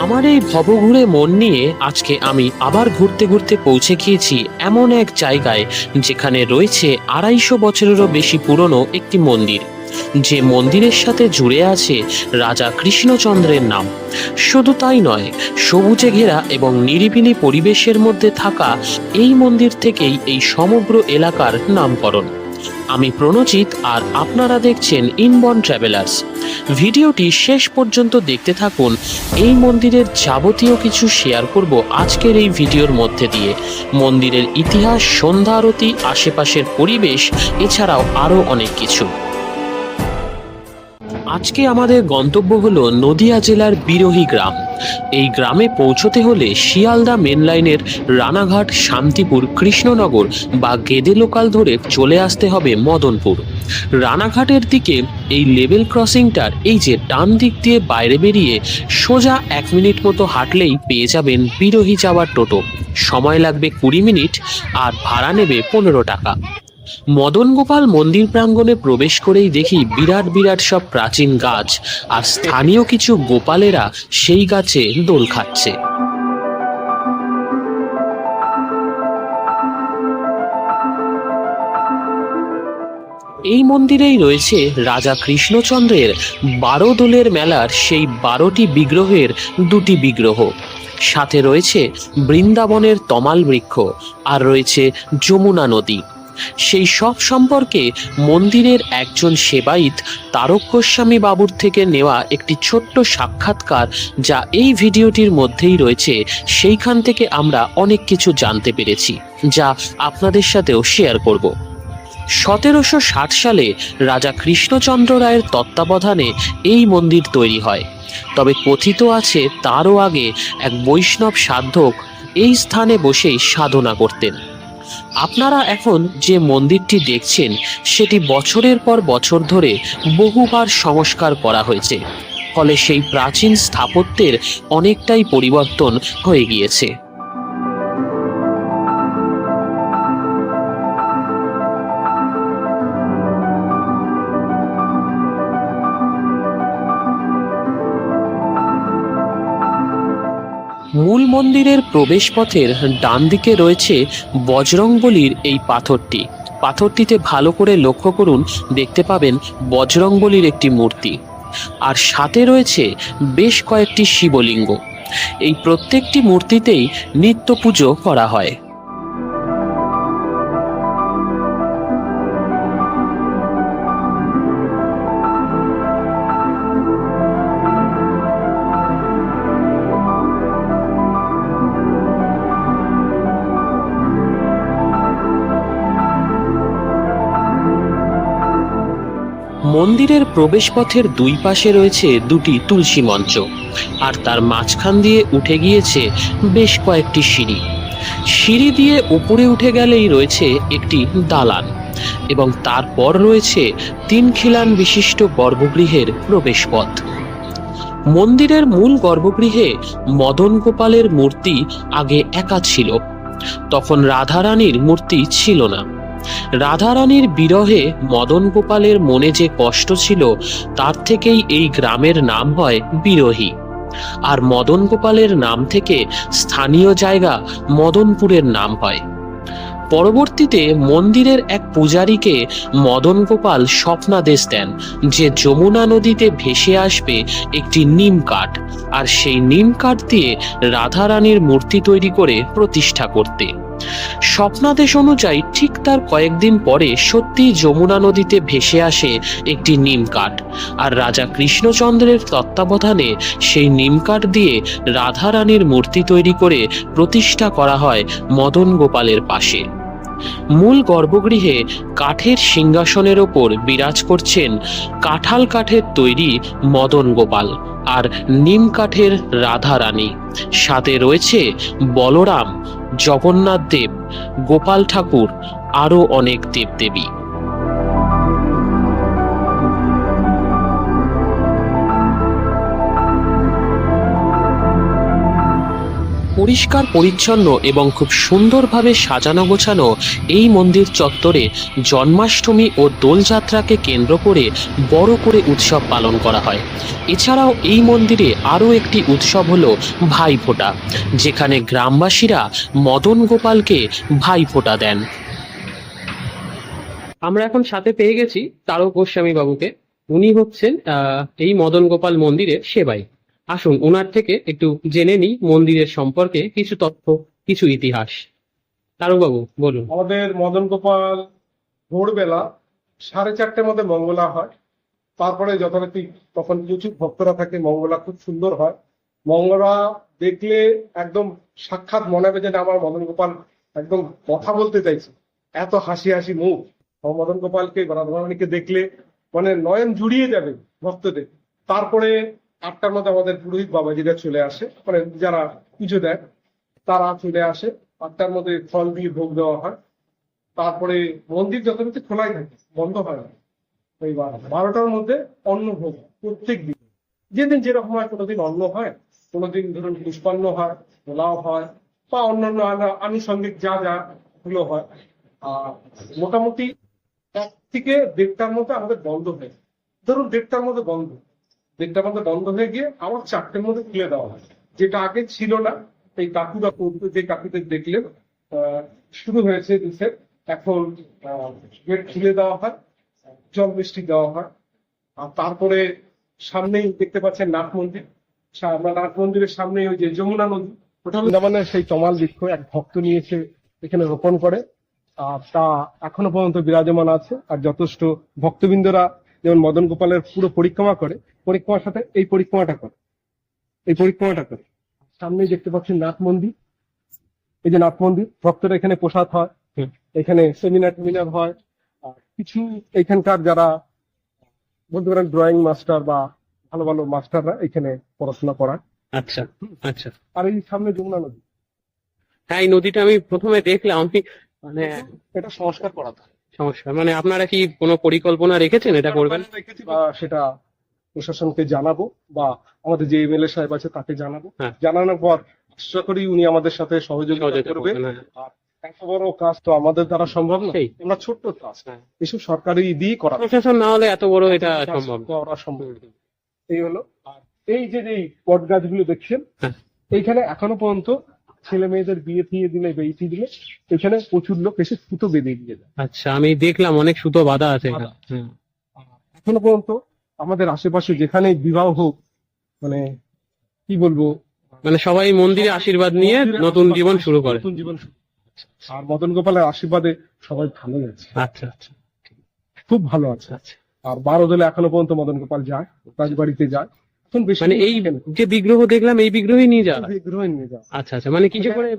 আমার এই ভবঘুরে মন নিয়ে আজকে আমি আবার ঘুরতে ঘুরতে পৌঁছে গিয়েছি এমন এক জায়গায় যেখানে রয়েছে ২৫০ বছরেরও বেশি পুরনো একটি মন্দির, যে মন্দিরের সাথে জুড়ে আছে রাজা কৃষ্ণচন্দ্রের নাম। শুধু তাই নয়, সবুজে ঘেরা এবং নিরিবিলি পরিবেশের মধ্যে থাকা এই মন্দির থেকেই এই সমগ্র এলাকার নামকরণ। আমি প্রণজিৎ আর আপনারা দেখছেন ইনবর্ন ট্রাভেলার্স। ভিডিওটি শেষ পর্যন্ত দেখতে থাকুন। এই মন্দিরের যাবতীয় কিছু শেয়ার করব আজকের এই ভিডিওর মধ্যে দিয়ে। মন্দিরের ইতিহাস, সন্ধ্যা আরতি, আশেপাশের পরিবেশ, এছাড়াও আরও অনেক কিছু। আজকে আমাদের গন্তব্য হলো নদিয়া জেলার বিরোহী গ্রাম। এই গ্রামে পৌঁছতে হলে শিয়ালদা মেন লাইনের রানাঘাট, শান্তিপুর, কৃষ্ণনগর বা গেদে লোকাল ধরে চলে আসতে হবে মদনপুর। রানাঘাটের দিকে এই লেভেল ক্রসিংটার এই যে ডান দিক দিয়ে বাইরে বেরিয়ে সোজা 1 মিনিট মতো হাঁটলেই পেয়ে যাবেন বিরোহী যাওয়ার টোটো। সময় লাগবে 20 মিনিট আর ভাড়া নেবে 15 টাকা। মদন গোপাল মন্দির প্রাঙ্গণে প্রবেশ করেই দেখি বিরাট বিরাট সব প্রাচীন গাছ, আর স্থানীয় কিছু গোপালেরা সেই গাছে দোল খাচ্ছে। এই মন্দিরেই রয়েছে রাজা কৃষ্ণচন্দ্রের 12 দোলের মেলার সেই 12টি বিগ্রহের 2টি বিগ্রহ। সাথে রয়েছে বৃন্দাবনের তমাল বৃক্ষ, আর রয়েছে যমুনা নদী। সেই সব সম্পর্কে মন্দিরের একজন সেবায়িত তারক গোস্বামী বাবুর থেকে নেওয়া একটি ছোট্ট সাক্ষাৎকার, যা এই ভিডিওটির মধ্যেই রয়েছে। সেইখান থেকে আমরা অনেক কিছু জানতে পেরেছি, যা আপনাদের সাথেও শেয়ার করব। 1760 সালে রাজা কৃষ্ণচন্দ্র রায়ের তত্ত্বাবধানে এই মন্দির তৈরি হয়। তবে কথিত আছে তারও আগে এক বৈষ্ণব সাধক এই স্থানে বসেই সাধনা করতেন। আপনারা এখন যে মন্দিরটি দেখছেন সেটি বছরের পর বছর ধরে বহুবার সংস্কার করা হয়েছে, ফলে সেই প্রাচীন স্থাপত্যের অনেকটাই পরিবর্তন হয়ে গিয়েছে। মূল মন্দিরের প্রবেশপথের ডান দিকে রয়েছে বজরংবলীর এই পাথরটি। পাথরটিতে ভালো করে লক্ষ্য করুন, দেখতে পাবেন বজরংবলীর একটি মূর্তি, আর সাথে রয়েছে বেশ কয়েকটি শিবলিঙ্গ। এই প্রত্যেকটি মূর্তিতেই নিত্য পুজো করা হয়। মন্দিরের প্রবেশপথের দুই পাশে রয়েছে 2টি তুলসী মঞ্চ, আর তার মাঝখান দিয়ে উঠে গিয়েছে বেশ কয়েকটি সিঁড়ি। সিঁড়ি দিয়ে উপরে উঠে গেলেই রয়েছে একটি দালান, এবং তারপর রয়েছে 3 খিলান বিশিষ্ট গর্ভগৃহের প্রবেশপথ। মন্দিরের মূল গর্ভগৃহে মদন গোপালের মূর্তি আগে একা ছিল। তখন রাধারানীর মূর্তি ছিল না। রাধারানীর বিরহে মদন গোপালের মনে যে কষ্ট ছিল, তার থেকেই এই গ্রামের নাম হয় বিরোহী। আর মদন গোপালের নাম থেকে স্থানীয় জায়গা মদনপুরের নাম হয়। পরবর্তীতে মন্দিরের এক পূজারীকে মদন গোপাল স্বপ্নাদেশ দেন যে যমুনা নদীতে ভেসে আসবে একটি নিম কাঠ, আর সেই নিম কাঠ দিয়ে রাধারানীর মূর্তি তৈরি করে প্রতিষ্ঠা করতে। স্বপ্নাদেশ অনুযায়ী ঠিক তার কয়েকদিন পরে সত্যিই যমুনা নদীতে ভেসে আসে একটি নিম কাঠ, আর রাজা কৃষ্ণচন্দ্রের তত্ত্বাবধানে সেই নিম কাঠ দিয়ে রাধারানীর মূর্তি তৈরি করে প্রতিষ্ঠা করা হয় মদন গোপালের পাশে। মূল গর্ভগৃহে কাঠের সিংহাসনের ওপর বিরাজ করছেন কাঁঠাল কাঠের তৈরি মদন গোপাল আর নিম কাঠের রাধারানী। সাথে রয়েছে বলরাম, জগন্নাথ দেব, গোপাল ঠাকুর, আরও অনেক দেবদেবী। পরিষ্কার পরিচ্ছন্ন এবং খুব সুন্দরভাবে সাজানো গোছানো এই মন্দির চত্বরে জন্মাষ্টমী ও দোলযাত্রাকে কেন্দ্র করে বড় করে উৎসব পালন করা হয়। এছাড়াও এই মন্দিরে আরও একটি উৎসব হলো ভাইফোঁটা, যেখানে গ্রামবাসীরা মদন গোপালকে ভাইফোঁটা দেন। আমরা এখন সাথে পেয়ে গেছি তারক গোস্বামী বাবুকে। উনি হচ্ছেন এই মদন গোপাল মন্দিরের সেবাই। আসুন ওনার থেকে একটু জেনে নিই মন্দিরের সম্পর্কে কিছু তথ্য, কিছু ইতিহাস। তারক বাবু বলুন। আমাদের মদন গোপাল ভোরবেলা 4:30টার মধ্যে মঙ্গলা হয়। তারপরে যথারীতি তখন প্রচুর ভক্তরা থাকে, মঙ্গলা খুব সুন্দর হয়। মঙ্গলা দেখলে একদম সাক্ষাৎ মনে হবে যে না, আমার মদন গোপাল একদম কথা বলতে চাইছে, এত হাসি হাসি মুখ। মদন গোপালকে রাধারানীকে দেখলে মানে নয়ন জুড়িয়ে যাবে ভক্তদের। তারপরে 8টার মধ্যে আমাদের পুরোহিত বাবাজিরা চলে আসে, মানে যারা পুজো দেয় তারা চলে আসে। 8টার মধ্যে ফল দিয়ে ভোগ দেওয়া হয়। তারপরে মন্দির যথারীতি খোলাই থাকে, বন্ধ হয় না। এইবার 12টার মধ্যে অন্ন ভোগ প্রত্যেক দিন, যেদিন যেরকম হয়। কোনোদিন অন্ন হয়, কোনোদিন ধরুন পুষ্পান্ন হয়, পোলাও হয়, বা অন্যান্য আনুষঙ্গিক যা যা গুলো হয়। আর মোটামুটি 1 থেকে 1:30টার মধ্যে আমাদের বন্ধ হয়ে, ধরুন 1:30টার মধ্যে বন্ধ, 1:30টার মধ্যে বন্ধ হয়ে গিয়ে আবার 4টের মধ্যে খুলে দেওয়া হয়, যেটা আগে ছিল না। এই কাকুরা করতে, যে কাকুদের দেখলেন শুরু হয়েছে রিসেট, এখন গেট খুলে দেওয়া হয়, জল মিষ্টি দেওয়া হয়। আর তারপরে সামনেই দেখতে পাচ্ছেন নাট মন্দির। আমরা নাট মন্দিরের সামনে ওই যে যমুনা নদী, ওটা বৃন্দাবনের সেই তমাল বৃক্ষ এক ভক্ত নিয়ে এসে এখানে রোপণ করে। আর তা এখনো পর্যন্ত বিরাজমান আছে। আর যথেষ্ট ভক্তবৃন্দরা যেমন মদন গোপালের পুরো পরিক্রমা করে, পরিক্রমার সাথে এই পরিক্রমাটা করে, সামনেই দেখতে পাচ্ছেন নাট মন্দির। এই যে নাট মন্দির, ভক্তরা এখানে প্রসাদ হয়, এখানে সেমিনার হয়। আর কিছু এখানকার যারা বলতে পারেন ড্রয়িং মাস্টার বা ভালো ভালো মাস্টাররা এখানে পড়াশোনা করায়। আচ্ছা আচ্ছা। আর এই সামনে যমুনা নদী, হ্যাঁ, এই নদীটা আমি প্রথমে দেখলাম, আমি মানে এটা সংস্কার করা থাকে। সমস্যা মানে আপনারা কি কোনো পরিকল্পনা রেখেছেন এটা করবেন? বা সেটা প্রশাসনকে জানাবো, বা আমাদের যে এমএলএ সাহেব আছে তাকে জানাবো। হ্যাঁ। জানানোর পর আশা করি উনি আমাদের সাথে সহযোগিতা করবে। করবেন, হ্যাঁ। আর এত বড় কাজ তো আমাদের দ্বারা সম্ভব না, সেই। আমরা ছোট্ট কাজ, হ্যাঁ। এসব সরকারি দিয়ে করা, প্রশাসন না হলে এত বড় এটা সম্ভব না। করা সম্ভব। এই হলো। আর এই যে বট গাছগুলো দেখছেন, হ্যাঁ। এইখানে এখনো পর্যন্ত ছেলে মেয়েদের বিয়ে ফিয়ে দিলে, বেইটি দিলে এখানে প্রচুর লোক এসে সুতো বেঁধে দিয়ে যায়। আচ্ছা, আমি দেখলাম অনেক সুতো বাঁধা আছে এখানে। হুম। এখনো পর্যন্ত আমাদের আশেপাশে যেখানে বিবাহ হোক, মানে কি বলবো, মানে সবাই মন্দিরে আশীর্বাদ নিয়ে নতুন জীবন শুরু করে। নতুন জীবন শুরু। আর মদন গোপালের আশীর্বাদে সবাই ভালো আছে, আচ্ছা আচ্ছা, খুব ভালো আছে। আচ্ছা। আর 12 দলে এখনো পর্যন্ত মদন গোপাল যায়, রাজবাড়িতে যায়। এখন বেশি মানে এই যে বিগ্রহ দেখলাম, এই বিগ্রহই নিয়ে যাওয়া? বিগ্রহ নিয়ে যাওয়া। আচ্ছা আচ্ছা, মানে কিছু করে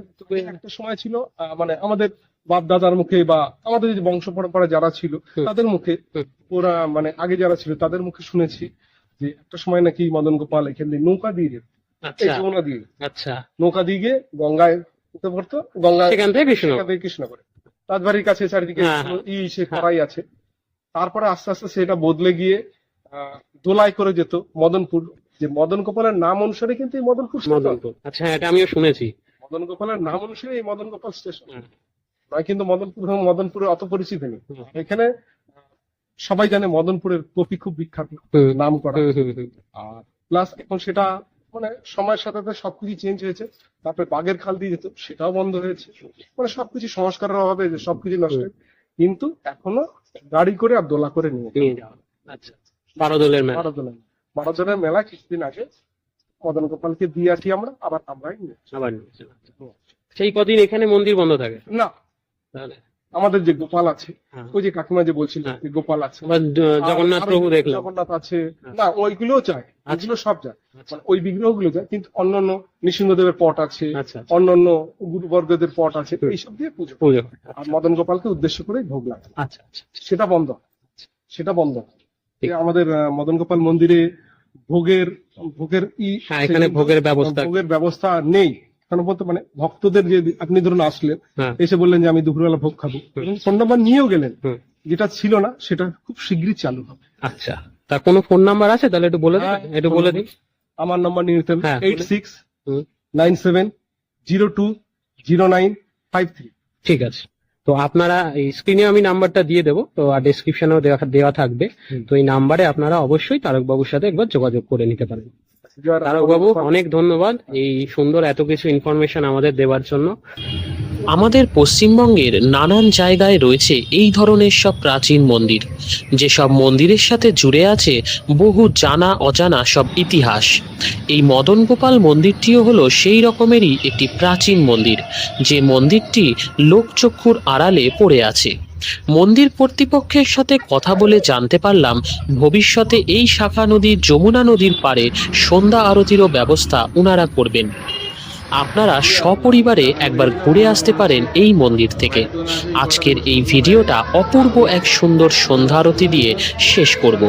একটা সময় ছিল, মানে আমাদের বাপ দাদার মুখে বা আমাদের যে বংশ পরম্পরা যারা ছিল তাদের মুখে, ওরা মানে আগে যারা ছিল তাদের মুখে শুনেছি যে একটা সময় নাকি মদন গোপাল এখান দিয়ে নৌকা দিয়ে যেত, এই যমুনা দিয়ে। আচ্ছা, নৌকা দিয়ে গিয়ে গঙ্গায় উঠে পড়তো, গঙ্গায় সেখান থেকে কৃষ্ণ করে রাজবাড়ির কাছে চারিদিকে সে করাই আছে। তারপরে আস্তে আস্তে সেটা বদলে গিয়ে দোলাই করে যেত মদনপুর। যে মদন গোপালের নাম অনুসারে কিন্তু এই মদনপুর। আচ্ছা, এটা আমিও শুনেছি। মদন গোপালের নাম অনুসারে এই মদন গোপাল স্টেশন নয়, কিন্তু মদনপুরে অত পরিচিত নেই। এখানে সবাই জানে মদনপুরের কপি খুব বিখ্যাত, নাম করা। আর প্লাস এখন সেটা মানে সময়ের সাথে সাথে সবকিছু চেঞ্জ হয়েছে। তারপরে বাগের খাল দিয়ে যেত, সেটাও বন্ধ হয়েছে। মানে সবকিছু সংস্কারের অভাবে সবকিছু নষ্ট, কিন্তু এখনো গাড়ি করে আর দোলা করে নিয়ে যাওয়া। আচ্ছা, 12 দলের মেলা। 12 দলের মেলা কিছুদিন আগে মদন গোপালকে দিয়ে আসি আমরা, আবার আমরাই সেই কদিন এখানে মন্দির বন্ধ থাকে না। তাহলে আমাদের যে গোপাল আছে, ওই যে কাকিমা যে বলছিল গোপাল আছে, জগন্নাথ প্রভু দেখলাম, জগন্নাথ আছে না, ওইগুলোও চায়, ওইগুলো সব যায়, মানে ওই বিগ্রহগুলো যায়। কিন্তু অন্যান্য নৃসিংহদেবের পট আছে, অন্যান্য গুরুবর্গদের পট আছে, এইসব দিয়ে পুজো। আর মদন গোপালকে উদ্দেশ্য করে ভোগ লাগে। আচ্ছা, সেটা বন্ধ, আমাদের মদন গোপাল মন্দিরে ভোগের এখানে ভোগের ব্যবস্থা নেই এখনো পর্যন্ত। মানে ভক্তদের যে আপনি ধরুন আসলেন, এসে বললেন যে আমি দুপুরবেলা ভোগ খাবো, ফোন নাম্বার নিয়েও গেলেন, যেটা ছিল না সেটা খুব শীঘ্রই চালু হবে। আচ্ছা, তা কোনো ফোন নাম্বার আছে? তাহলে একটু বলে দিন। আমার নাম্বার নিয়ে নিতেন 8697 020953। ঠিক আছে, তো আপনারা এই স্ক্রিনে আমি নাম্বারটা দিয়ে দেবো, তো আর ডেসক্রিপশনেও দেওয়া থাকবে। তো এই নাম্বারে আপনারা অবশ্যই তারকবাবুর সাথে একবার যোগাযোগ করে নিতে পারেন। তারকবাবু, অনেক ধন্যবাদ এই সুন্দর এত কিছু ইনফরমেশন আমাদের দেওয়ার জন্য। আমাদের পশ্চিমবঙ্গের নানান জায়গায় রয়েছে এই ধরনের সব প্রাচীন মন্দির, যেসব মন্দিরের সাথে জুড়ে আছে বহু জানা অজানা সব ইতিহাস। এই মদন গোপাল মন্দিরটিও হলো সেই রকমেরই একটি প্রাচীন মন্দির, যে মন্দিরটি লোকচক্ষুর আড়ালে পড়ে আছে। মন্দির কর্তৃপক্ষের সাথে কথা বলে জানতে পারলাম ভবিষ্যতে এই শাখা নদী যমুনা নদীর পাড়ে সন্ধ্যা আরতিরও ব্যবস্থা ওনারা করবেন। আপনারা সপরিবারে একবার ঘুরে আসতে পারেন এই মন্দির থেকে। আজকের এই ভিডিওটা অপূর্ব এক সুন্দর সন্ধ্যা আরতি দিয়ে শেষ করব।